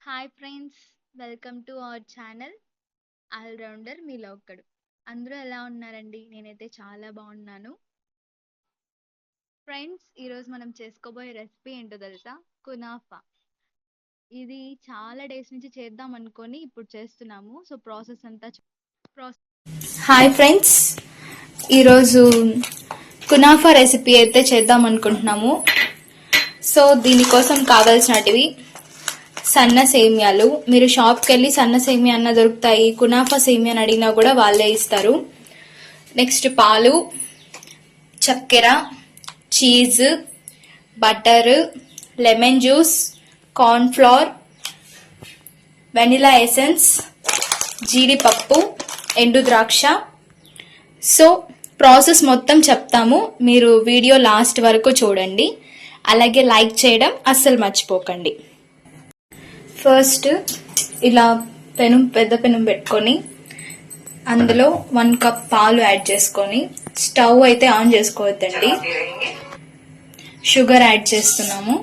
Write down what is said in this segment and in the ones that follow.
Hi friends, welcome to our channel allrounder మీలో ఒక్కడు. అందరూ ఎలా ఉన్నారండి? నేనైతే చాలా బాగున్నాను. ఫ్రెండ్స్, ఈరోజు మనం చేసుకోబోయే రెసిపీ ఏంటో తెలుసా? కునాఫా. ఇది చాలా డేస్ నుంచి చేద్దాం అనుకొని ఇప్పుడు చేస్తున్నాము. సో ప్రాసెస్ అంతా హాయ్ ఫ్రెండ్స్, ఈరోజు కునాఫా రెసిపీ అయితే చేద్దాం అనుకుంటున్నాము. సో దీనికోసం కావాల్సినటివి సన్న సేమియాలు. మీరు షాప్కి వెళ్ళి సన్న సేమియా అన్న దొరుకుతాయి, కునాఫా సేమియా అని అడిగినా కూడా వాళ్ళే ఇస్తారు. నెక్స్ట్ పాలు, చక్కెర, cheese, butter, lemon juice, cornflour, vanilla essence, జీడిపప్పు, ఎండు ద్రాక్ష. సో ప్రాసెస్ మొత్తం చెప్తాము, మీరు వీడియో లాస్ట్ వరకు చూడండి. అలాగే లైక్ చేయడం అస్సలు మర్చిపోకండి. ఫస్ట్ ఇలా పెద్ద పెనం పెట్టుకొని అందులో 1 కప్ పాలు యాడ్ చేసుకొని స్టవ్ అయితే ఆన్ చేసుకోవద్దండి. షుగర్ యాడ్ చేస్తున్నాము.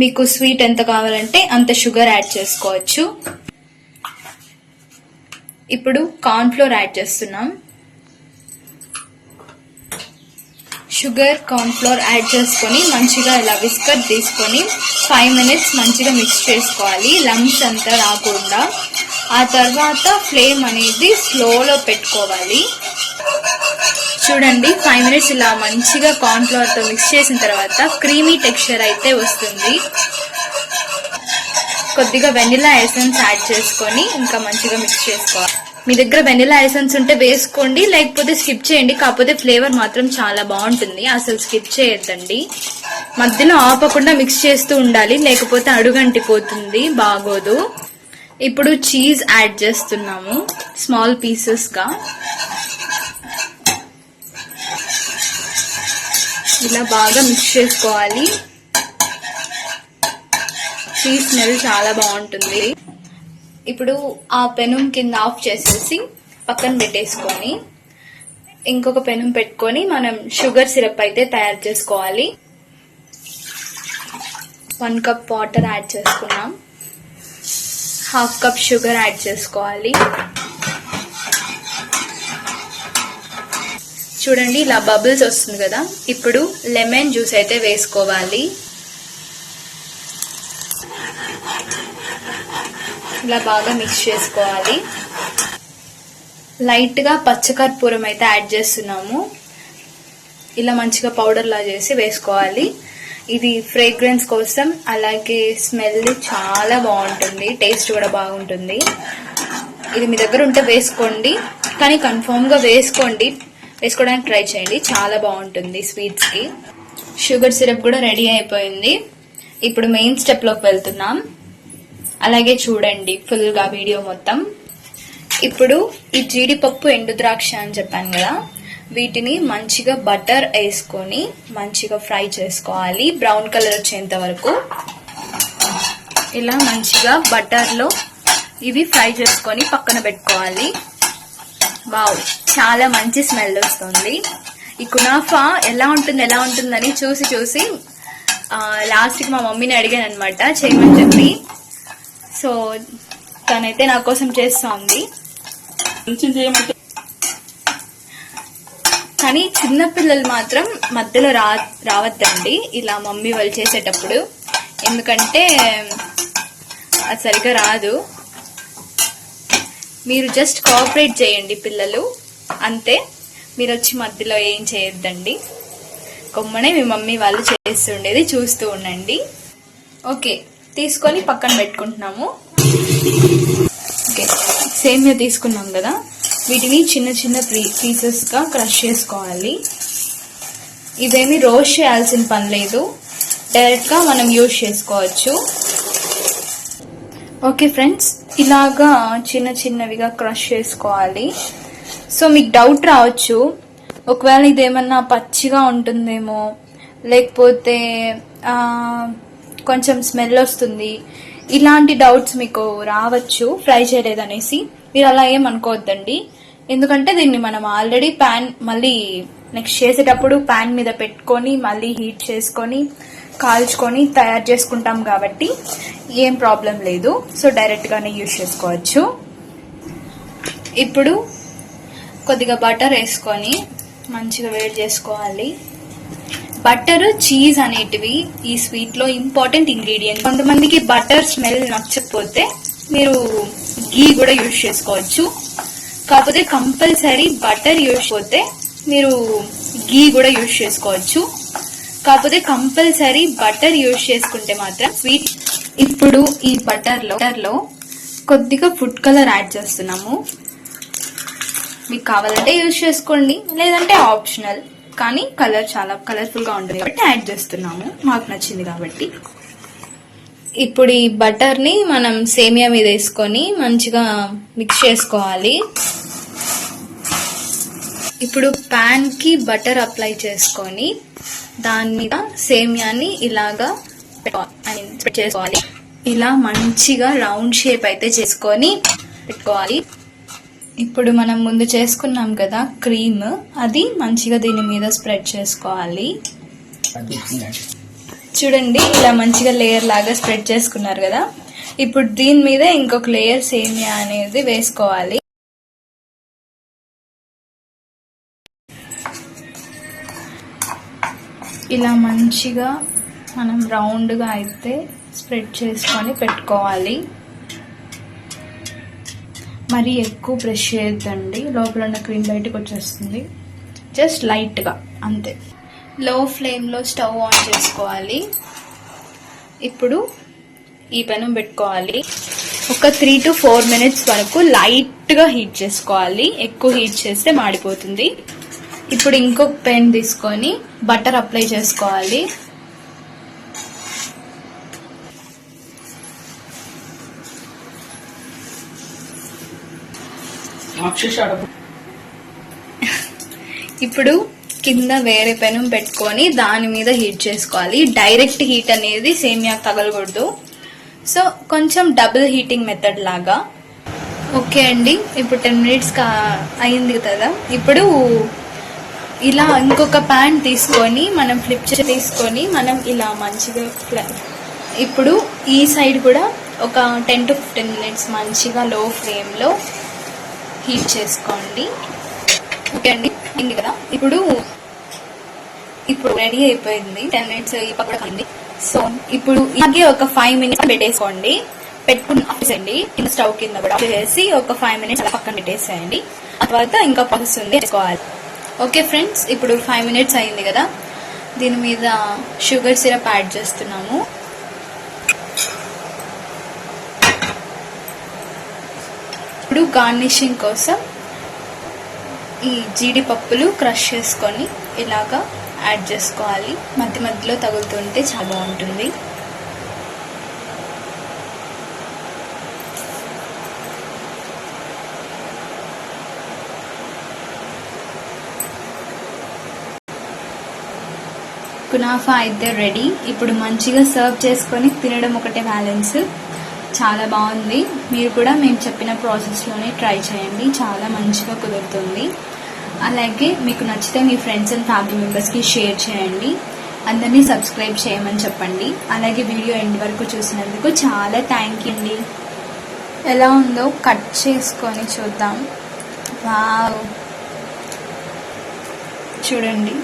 మీకు స్వీట్ ఎంత కావాలంటే అంత షుగర్ యాడ్ చేసుకోవచ్చు. ఇప్పుడు కార్న్ఫ్లోర్ యాడ్ చేస్తున్నాం. షుగర్, కార్న్ఫ్లోర్ యాడ్ చేసుకొని మంచిగా ఇలా విస్కర్ తీసుకొని 5 మినిట్స్ మంచిగా మిక్స్ చేసుకోవాలి, లంప్స్ అంతా రాకుండా. ఆ తర్వాత ఫ్లేమ్ అనేది స్లోలో పెట్టుకోవాలి. చూడండి, 5 మినిట్స్ ఇలా మంచిగా కార్న్ఫ్లోర్తో మిక్స్ చేసిన తర్వాత క్రీమీ టెక్స్చర్ అయితే వస్తుంది. కొద్దిగా వెనిలా ఎసెన్స్ యాడ్ చేసుకొని ఇంకా మంచిగా మిక్స్ చేసుకోవాలి. మీ దగ్గర వెనిలా ఎసెన్స్ ఉంటే వేసుకోండి, లేకపోతే స్కిప్ చేయండి. కాకపోతే ఫ్లేవర్ మాత్రం చాలా బాగుంటుంది, అసలు స్కిప్ చేయొద్దండి. మధ్యలో ఆపకుండా మిక్స్ చేస్తూ ఉండాలి, లేకపోతే అడుగంటిపోతుంది, బాగోదు. ఇప్పుడు చీజ్ యాడ్ చేస్తున్నాము స్మాల్ పీసెస్ గా. ఇలా బాగా మిక్స్ చేసుకోవాలి. చీజ్ స్మెల్ చాలా బాగుంటుంది. ఇప్పుడు ఆ పెనం కింద ఆఫ్ చేసేసి పక్కన పెట్టేసుకొని ఇంకొక పెనం పెట్టుకొని మనం షుగర్ సిరప్ అయితే తయారు చేసుకోవాలి. 1 కప్ వాటర్ యాడ్ చేసుకున్నాం. 1/2 కప్ షుగర్ యాడ్ చేసుకోవాలి. చూడండి, ఇలా బబుల్స్ వస్తుంది కదా. ఇప్పుడు లెమన్ జ్యూస్ అయితే వేసుకోవాలి. ఇలా బాగా మిక్స్ చేసుకోవాలి. లైట్ గా పచ్చకర్పూరం అయితే యాడ్ చేస్తున్నాము. ఇలా మంచిగా పౌడర్ లా చేసి వేసుకోవాలి. ఇది ఫ్రేగ్రెన్స్ కోసం, అలాగే స్మెల్ చాలా బాగుంటుంది, టేస్ట్ కూడా బాగుంటుంది. ఇది మీ దగ్గర ఉంటే వేసుకోండి, కానీ కన్ఫర్మ్ గా వేసుకోవడానికి ట్రై చేయండి, చాలా బాగుంటుంది స్వీట్స్ కి. షుగర్ సిరప్ కూడా రెడీ అయిపోయింది. ఇప్పుడు మెయిన్ స్టెప్ లోకి వెళ్తున్నాం. అలాగే చూడండి ఫుల్ గా వీడియో మొత్తం. ఇప్పుడు ఈ జీడిపప్పు, ఎండు ద్రాక్ష అని చెప్పాను కదా, వీటిని మంచిగా బటర్ వేసుకొని మంచిగా ఫ్రై చేసుకోవాలి, బ్రౌన్ కలర్ వచ్చేంత వరకు. ఇలా మంచిగా బటర్ లో ఇవి ఫ్రై చేసుకొని పక్కన పెట్టుకోవాలి. వావ్, చాలా మంచి స్మెల్ వస్తుంది. ఈ కునాఫా ఎలా ఉంటుందని చూసి లాస్ట్ కి మా మమ్మీని అడిగాను అనమాట చేయమని చెప్పి. సో తనైతే నా కోసం చేస్తా ఉంది. కానీ చిన్నపిల్లలు మాత్రం మధ్యలో రావద్దండి ఇలా మమ్మీ వాళ్ళు చేసేటప్పుడు, ఎందుకంటే అది సరిగా రాదు. మీరు జస్ట్ కోఆపరేట్ చేయండి పిల్లలు, అంతే. మీరు వచ్చి మధ్యలో ఏం చేయొద్దండి. కొమ్మనే మీ మమ్మీ వాళ్ళు చేస్తుండేది చూస్తూ ఉండండి. ఓకే, తీసుకొని పక్కన పెట్టుకుంటున్నాము. ఓకే, సేమియా తీసుకున్నాం కదా, వీటిని చిన్న పీసెస్ గా క్రష్ చేసుకోవాలి. ఇవేమి రోస్ట్ చేయాల్సిన పని లేదు, డైరెక్ట్ గా మనం యూజ్ చేసుకోవచ్చు. ఓకే ఫ్రెండ్స్, ఇలాగా చిన్నవిగా క్రష్ చేసుకోవాలి. సో మీకు డౌట్ రావచ్చు, ఒకవేళ ఇదేమన్నా పచ్చిగా ఉంటుందేమో, లేకపోతే కొంచెం స్మెల్ వస్తుంది, ఇలాంటి డౌట్స్ మీకు రావచ్చు ఫ్రై చేయలేదనేసి. మీరు అలా ఏమనుకోవద్దండి, ఎందుకంటే దీన్ని మనం ఆల్రెడీ మళ్ళీ నెక్స్ట్ చేసేటప్పుడు ప్యాన్ మీద పెట్టుకొని మళ్ళీ హీట్ చేసుకొని కాల్చుకొని తయారు చేసుకుంటాం కాబట్టి ఏం ప్రాబ్లం లేదు. సో డైరెక్ట్గానే యూజ్ చేసుకోవచ్చు. ఇప్పుడు కొద్దిగా బటర్ వేసుకొని మంచిగా వేడి చేసుకోవాలి. బటర్, చీజ్ అనేటివి ఈ స్వీట్లో ఇంపార్టెంట్ ఇంగ్రీడియంట్. కొంతమందికి బటర్ స్మెల్ నచ్చకపోతే మీరు గీ కూడా యూజ్ చేసుకోవచ్చు. కాకపోతే కంపల్సరీ బటర్ యూజ్ పోతే మీరు గీ కూడా యూజ్ చేసుకోవచ్చు. కాకపోతే కంపల్సరీ బటర్ యూజ్ చేసుకుంటే మాత్రం స్వీట్. ఇప్పుడు ఈ బటర్లో కొద్దిగా ఫుడ్ కలర్ యాడ్ చేస్తున్నాము. మీకు కావాలంటే యూజ్ చేసుకోండి, లేదంటే ఆప్షనల్. కానీ కలర్ చాలా కలర్ఫుల్ గా ఉంటుంది కాబట్టి యాడ్ చేస్తున్నాము, మాకు నచ్చింది కాబట్టి. ఇప్పుడు ఈ బటర్ ని మనం సేమియా మీద వేసుకొని మంచిగా మిక్స్ చేసుకోవాలి. ఇప్పుడు పాన్ కి బటర్ అప్లై చేసుకొని దాని మీద సేమియాని ఇలాగా చేసుకోవాలి. ఇలా మంచిగా రౌండ్ షేప్ అయితే చేసుకొని పెట్టుకోవాలి. ఇప్పుడు మనం ముందు చేసుకున్నాం కదా క్రీమ్, అది మంచిగా దీని మీద స్ప్రెడ్ చేసుకోవాలి. చూడండి, ఇలా మంచిగా లేయర్ లాగా స్ప్రెడ్ చేసుకున్నారు కదా. ఇప్పుడు దీని మీద ఇంకొక లేయర్ సేమియా అనేది వేసుకోవాలి. ఇలా మంచిగా మనం రౌండ్గా అయితే స్ప్రెడ్ చేసుకొని పెట్టుకోవాలి. మరి ఎక్కువ ప్రెస్ చేయొద్దండి, లోపల ఉన్న క్రీమ్ బయటకు వచ్చేస్తుంది. జస్ట్ లైట్గా అంతే. లో ఫ్లేమ్లో స్టవ్ ఆన్ చేసుకోవాలి. ఇప్పుడు ఈ పెనం పెట్టుకోవాలి. ఒక 3 to 4 minutes వరకు లైట్గా హీట్ చేసుకోవాలి. ఎక్కువ హీట్ చేస్తే మాడిపోతుంది. ఇప్పుడు ఇంకొక పెన్ తీసుకొని బటర్ అప్లై చేసుకోవాలి. ఇప్పుడు కింద వేరే పెనం పెట్టుకొని దాని మీద హీట్ చేసుకోవాలి. డైరెక్ట్ హీట్ అనేది సేమియా తగలకూడదు. సో కొంచెం డబుల్ హీటింగ్ మెథడ్ లాగా. ఓకే అండి, ఇప్పుడు 10 minutes అయింది కదా. ఇప్పుడు ఇలా ఇంకొక ప్యాన్ తీసుకొని మనం ఫ్లిప్ తీసుకొని మనం ఇలా మంచిగా ఇప్పుడు ఈ సైడ్ కూడా ఒక 10 to 15 minutes మంచిగా లో ఫ్లేమ్లో హీట్ చేసుకోండి. ఓకే అండి, అయింది కదా. ఇప్పుడు రెడీ అయిపోయింది. 10 minutes ఈ పక్కన అయింది. సో ఇప్పుడు ఇలాగే ఒక 5 minutes పెట్టేసుకోండి. పెట్టుకుని స్టవ్ కింద కూడా చేసి ఒక 5 minutes అలా పక్కన పెట్టేసేయండి. తర్వాత ఇంకా ప్రాసెస్ ఉంది చేసుకోవాలి. ఓకే ఫ్రెండ్స్, ఇప్పుడు 5 minutes అయింది కదా. దీని మీద షుగర్ సిరప్ యాడ్ చేస్తున్నాము. ఇప్పుడు గార్నిషింగ్ కోసం ఈ జీడిపప్పులు క్రష్ చేసుకొని ఇలాగా యాడ్ చేసుకోవాలి. మధ్య మధ్యలో తగులుతుంటే చాలా బాగుంటుంది. కునాఫా అయితే రెడీ. ఇప్పుడు మంచిగా సర్వ్ చేసుకొని తినడం ఒకటే బ్యాలెన్స్. చాలా బాగుంది. మీరు కూడా మేము చెప్పిన ప్రాసెస్లోనే ట్రై చేయండి, చాలా మంచిగా కుదురుతుంది. అలాగే మీకు నచ్చితే మీ ఫ్రెండ్స్ అండ్ ఫ్యామిలీ మెంబర్స్కి షేర్ చేయండి. అందరినీ సబ్స్క్రైబ్ చేయమని చెప్పండి. అలాగే వీడియో ఎండ్ వరకు చూసినందుకు చాలా థ్యాంక్ యూ అండి. ఎలా ఉందో కట్ చేసుకొని చూద్దాం. వావ్, చూడండి.